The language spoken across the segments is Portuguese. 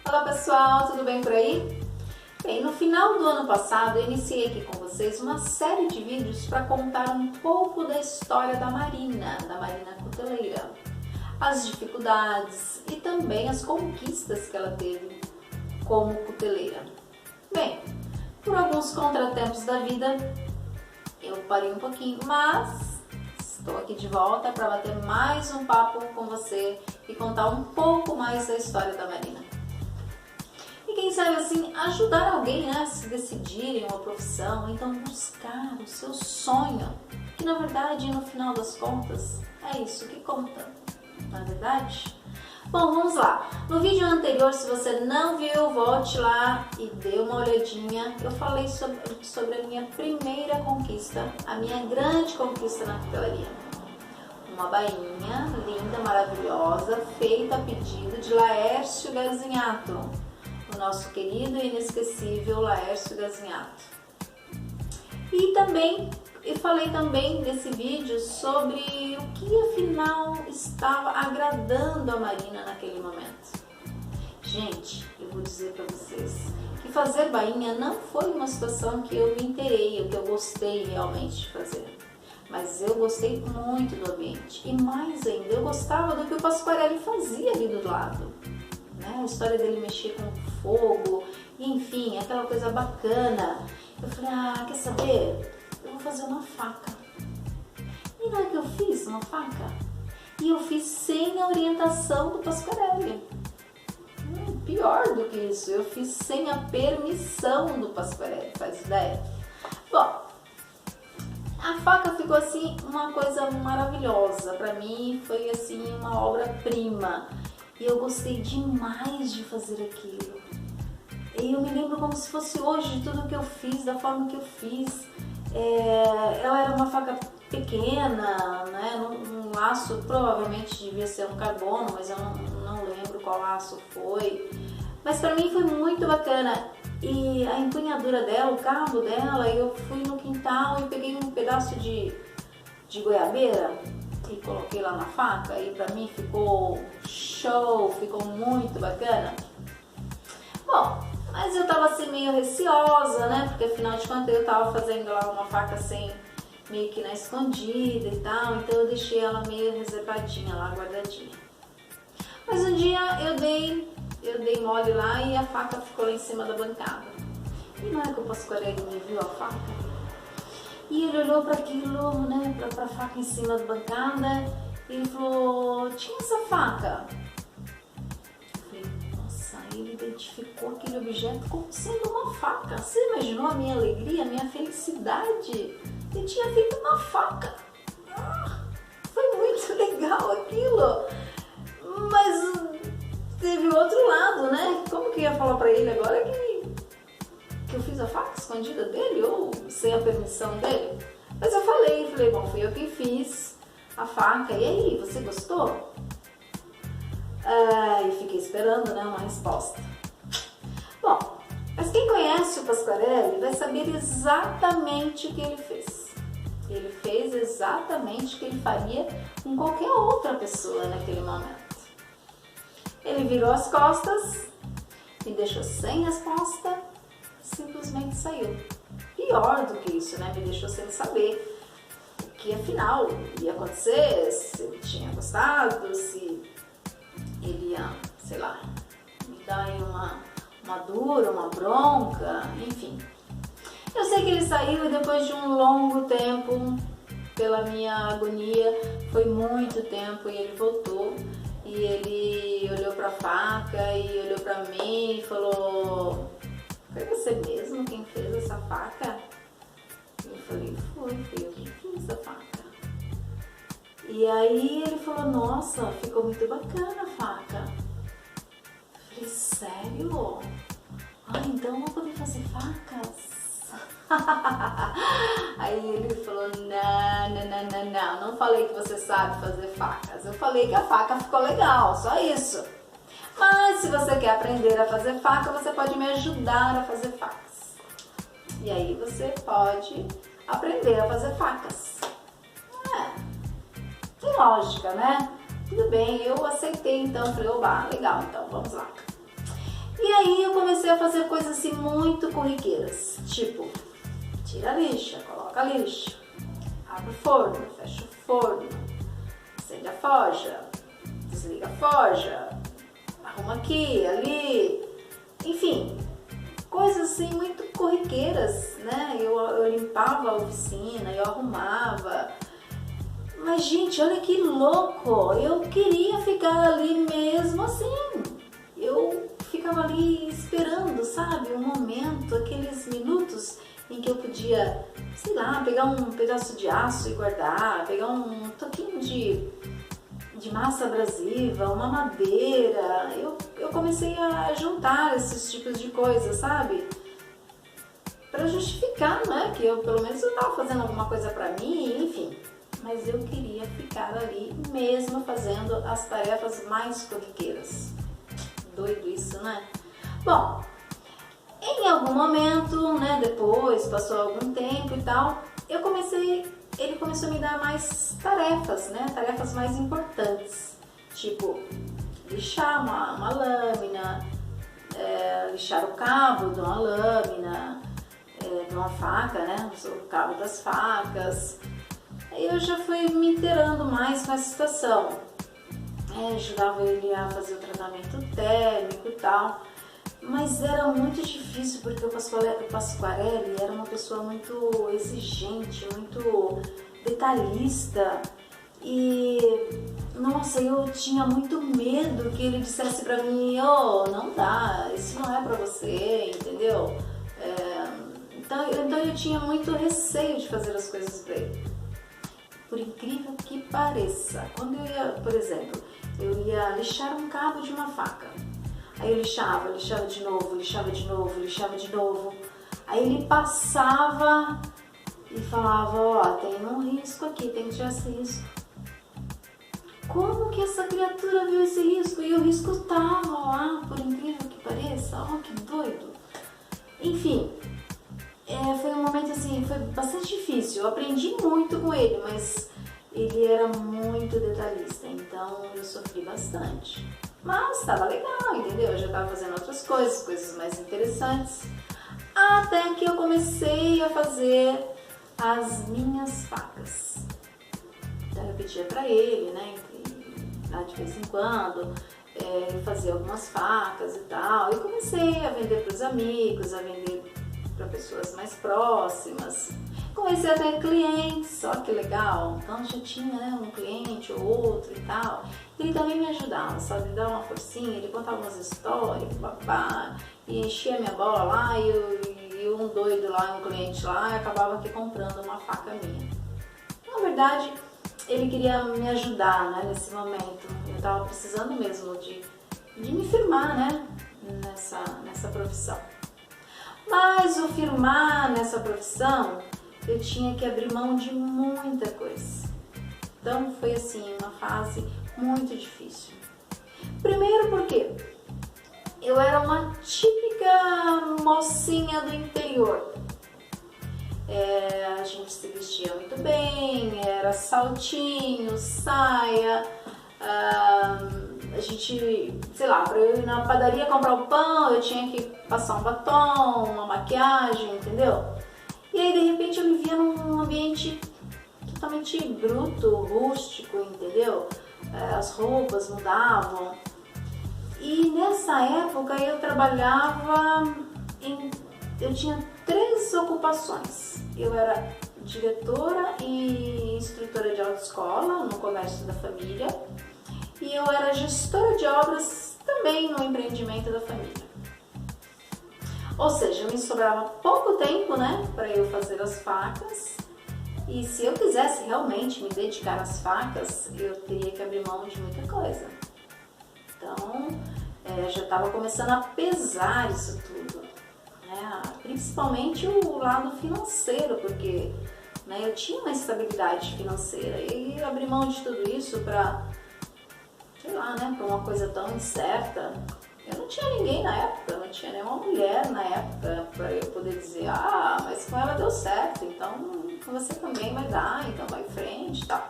Olá pessoal, tudo bem por aí? Bem, no final do ano passado eu iniciei aqui com vocês uma série de vídeos para contar um pouco da história da Marina Cuteleira, as dificuldades e também as conquistas que ela teve como cuteleira. Bem, por alguns contratempos da vida eu parei um pouquinho, mas estou aqui de volta para bater mais um papo com você e contar um pouco mais da história da Marina. E quem sabe assim, ajudar alguém a se decidir em uma profissão, ou então buscar o seu sonho, que na verdade, no final das contas, é isso que conta, não é verdade? Bom, vamos lá. No vídeo anterior, se você não viu, volte lá e dê uma olhadinha. Eu falei sobre a minha primeira conquista, a minha grande conquista na cutelaria. Uma bainha linda, maravilhosa, feita a pedido de Laércio Gazinhato, o nosso querido e inesquecível Laércio Gazinhato. E falei também nesse vídeo sobre o que afinal estava agradando a Marina naquele momento. Gente, eu vou dizer para vocês que fazer bainha não foi uma situação que eu me inteirei, que eu gostei realmente de fazer. Mas eu gostei muito do ambiente e mais ainda, eu gostava do que o Pasquarelli fazia ali do lado. A história dele mexer com fogo, enfim, aquela coisa bacana. Eu falei, quer saber? Eu vou fazer uma faca. E não é que eu fiz uma faca? E eu fiz sem a orientação do Pasquarelli. Pior do que isso, eu fiz sem a permissão do Pasquarelli, faz ideia? Bom, a faca ficou assim uma coisa maravilhosa. Para mim foi assim uma obra-prima. E eu gostei demais de fazer aquilo. E eu me lembro como se fosse hoje de tudo que eu fiz, da forma que eu fiz. Ela era uma faca pequena, né? Um laço provavelmente devia ser um carbono, mas eu não lembro qual laço foi. Mas para mim foi muito bacana. E a empunhadura dela, o cabo dela, eu fui no quintal e peguei um pedaço de goiabeira e coloquei lá na faca e pra mim ficou show, ficou muito bacana. Bom, mas eu tava assim meio receosa, né? Porque afinal de contas eu tava fazendo lá uma faca assim, meio que na escondida e tal, então eu deixei ela meio reservadinha lá, guardadinha. Mas um dia eu dei mole lá e a faca ficou lá em cima da bancada. E não é que o Pasquarelli me viu a faca? E ele olhou para aquilo, né, para a faca em cima da bancada, e ele falou, tinha essa faca? Eu falei, nossa, ele identificou aquele objeto como sendo uma faca. Você imaginou a minha alegria, a minha felicidade? Ele tinha feito uma faca. Foi muito legal aquilo. Mas teve outro lado, né? Como que eu ia falar para ele agora que eu fiz a faca escondida dele ou sem a permissão dele? Mas eu falei, bom, fui eu que fiz a faca, e aí, você gostou? E fiquei esperando, né, uma resposta. Bom, mas quem conhece o Pasquarelli vai saber exatamente o que ele fez. Ele fez exatamente o que ele faria com qualquer outra pessoa naquele momento. Ele virou as costas, me deixou sem resposta, simplesmente saiu. Pior do que isso, né? Me deixou sem saber o que afinal ia acontecer, se ele tinha gostado, se ele ia, sei lá, me dar aí uma dura, uma bronca, enfim. Eu sei que ele saiu e depois de um longo tempo, pela minha agonia, foi muito tempo, e ele voltou. E ele olhou pra faca e olhou pra mim e falou, foi você mesmo quem fez essa faca? Eu falei, fui eu que fiz a faca. E aí ele falou, nossa, ficou muito bacana a faca. Eu falei, sério? Então eu vou poder fazer facas? Aí ele falou, não falei que você sabe fazer facas, eu falei que a faca ficou legal, só isso. Mas se você quer aprender a fazer faca, você pode me ajudar a fazer facas. E aí você pode aprender a fazer facas. Tem lógica, né? Tudo bem, eu aceitei então, falei, oba, legal, então vamos lá. E aí eu comecei a fazer coisas assim muito corriqueiras, tipo, tira a lixa, coloca a lixa, abre o forno, fecha o forno, acende a forja, desliga a forja, arruma aqui, ali, enfim, coisas assim muito corriqueiras, né? Eu limpava a oficina, eu arrumava. Mas, gente, olha que louco! Eu queria ficar ali mesmo assim. Eu ficava ali esperando, sabe? Um momento, aqueles minutos em que eu podia, sei lá, pegar um pedaço de aço e guardar, pegar um toquinho de massa abrasiva, uma madeira. Eu comecei a juntar esses tipos de coisas, sabe? Para justificar, né? Que eu, pelo menos, eu estava fazendo alguma coisa para mim, enfim. Mas eu queria ficar ali mesmo fazendo as tarefas mais corriqueiras. Doido isso, né? Bom, em algum momento, né, depois, passou algum tempo e tal, ele começou a me dar mais tarefas, né, tarefas mais importantes, tipo lixar uma lâmina, lixar o cabo de uma lâmina, de uma faca, né, o cabo das facas. Aí eu já fui me inteirando mais com essa situação, ajudava ele a fazer o tratamento térmico e tal. Mas era muito difícil porque o Pasquarelli era uma pessoa muito exigente, muito detalhista e, nossa, eu tinha muito medo que ele dissesse pra mim, não dá, isso não é pra você, entendeu? Então eu tinha muito receio de fazer as coisas pra ele. Por incrível que pareça, quando eu ia, por exemplo, eu ia lixar um cabo de uma faca. Aí eu lixava de novo, lixava de novo, lixava de novo. Aí ele passava e falava, tem um risco aqui, tem que tirar esse risco. Como que essa criatura viu esse risco? E o risco tava lá, por incrível que pareça. Que doido. Enfim, foi um momento assim, foi bastante difícil. Eu aprendi muito com ele, mas ele era muito detalhista, então eu sofri bastante. Mas estava legal, entendeu? Eu já estava fazendo outras coisas mais interessantes. Até que eu comecei a fazer as minhas facas. Então eu pedia para ele, né, de vez em quando, fazer algumas facas e tal. Eu comecei a vender para os amigos, a vender para pessoas mais próximas. Comecei a ter clientes, olha que legal. Então já tinha, né, um cliente ou outro e tal. Ele também me ajudava, sabe? Me dava uma forcinha, ele contava umas histórias, babá, e enchia minha bola lá e um doido lá, um cliente lá, acabava aqui comprando uma faca minha. Na verdade, ele queria me ajudar, né, nesse momento. Eu estava precisando mesmo de me firmar, né, nessa profissão. Mas o firmar nessa profissão, eu tinha que abrir mão de muita coisa. Então foi assim, uma fase muito difícil. Primeiro porque eu era uma típica mocinha do interior. A gente se vestia muito bem, era saltinho, saia, a gente, sei lá, para eu ir na padaria comprar o pão, eu tinha que passar um batom, uma maquiagem, entendeu? E aí de repente eu me via num ambiente totalmente bruto, rústico, entendeu? As roupas mudavam. E nessa época eu trabalhava eu tinha 3 ocupações. Eu era diretora e instrutora de autoescola no comércio da família e eu era gestora de obras também no empreendimento da família. Ou seja, me sobrava pouco tempo, né, para eu fazer as facas. E se eu quisesse realmente me dedicar às facas, eu teria que abrir mão de muita coisa. Então, já estava começando a pesar isso tudo, né? Principalmente o lado financeiro, porque, né, eu tinha uma estabilidade financeira e abrir mão de tudo isso para, sei lá, né, para uma coisa tão incerta. Eu não tinha ninguém na época, não tinha nenhuma mulher na época para eu poder dizer, mas com ela deu certo, então com você também vai dar, então vai em frente e tal.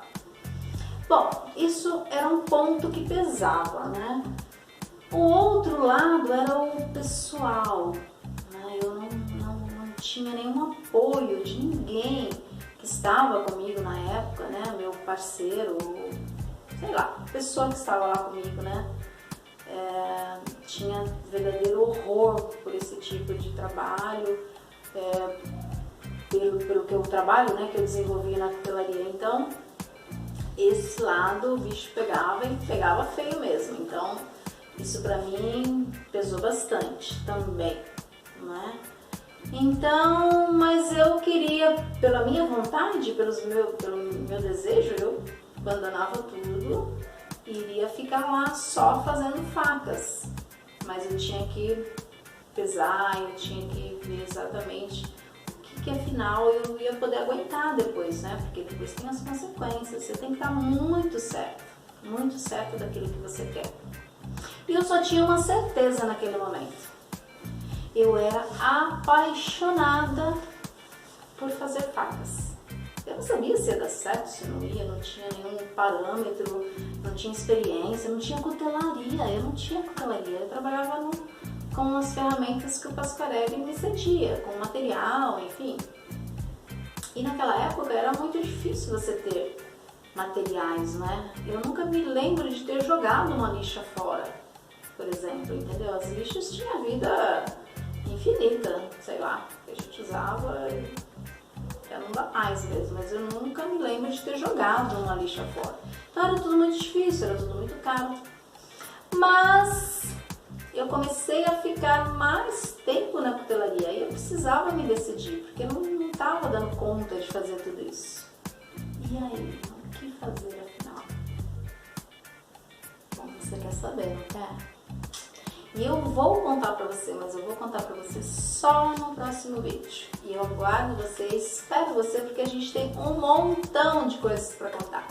Bom, isso era um ponto que pesava, né? O outro lado era o pessoal, né? Eu não tinha nenhum apoio de ninguém que estava comigo na época, né? Meu parceiro, sei lá, a pessoa que estava lá comigo, né? Tinha verdadeiro horror por esse tipo de trabalho, pelo que eu trabalho, né? Que eu desenvolvi na cutelaria. Então, esse lado o bicho pegava e pegava feio mesmo. Então, isso pra mim pesou bastante também, né? Então, mas eu queria, pela minha vontade, pelo meu desejo, eu abandonava tudo e iria ficar lá só fazendo facas. Mas eu tinha que pesar, eu tinha que ver exatamente o que afinal eu ia poder aguentar depois, né? Porque depois tem as consequências, você tem que estar muito certo daquilo que você quer. E eu só tinha uma certeza naquele momento. Eu era apaixonada por fazer facas. Eu não sabia se ia dar certo, se não ia, não tinha nenhum parâmetro, não tinha experiência, não tinha cutelaria, eu trabalhava com as ferramentas que o Pasquarelli me cedia, com material, enfim. E naquela época era muito difícil você ter materiais, né? Eu nunca me lembro de ter jogado uma lixa fora, por exemplo, entendeu? As lixas tinham vida infinita, sei lá, que a gente usava e já não dá mais mesmo, mas eu nunca me lembro de ter jogado uma lixa fora. Então era tudo muito difícil, era tudo muito caro. Mas eu comecei a ficar mais tempo na cutelaria e eu precisava me decidir, porque eu não estava dando conta de fazer tudo isso. E aí, o que fazer afinal? Bom, você quer saber, não quer? E eu vou contar pra você, mas eu vou contar pra você só no próximo vídeo. E eu aguardo você, espero você, porque a gente tem um montão de coisas pra contar.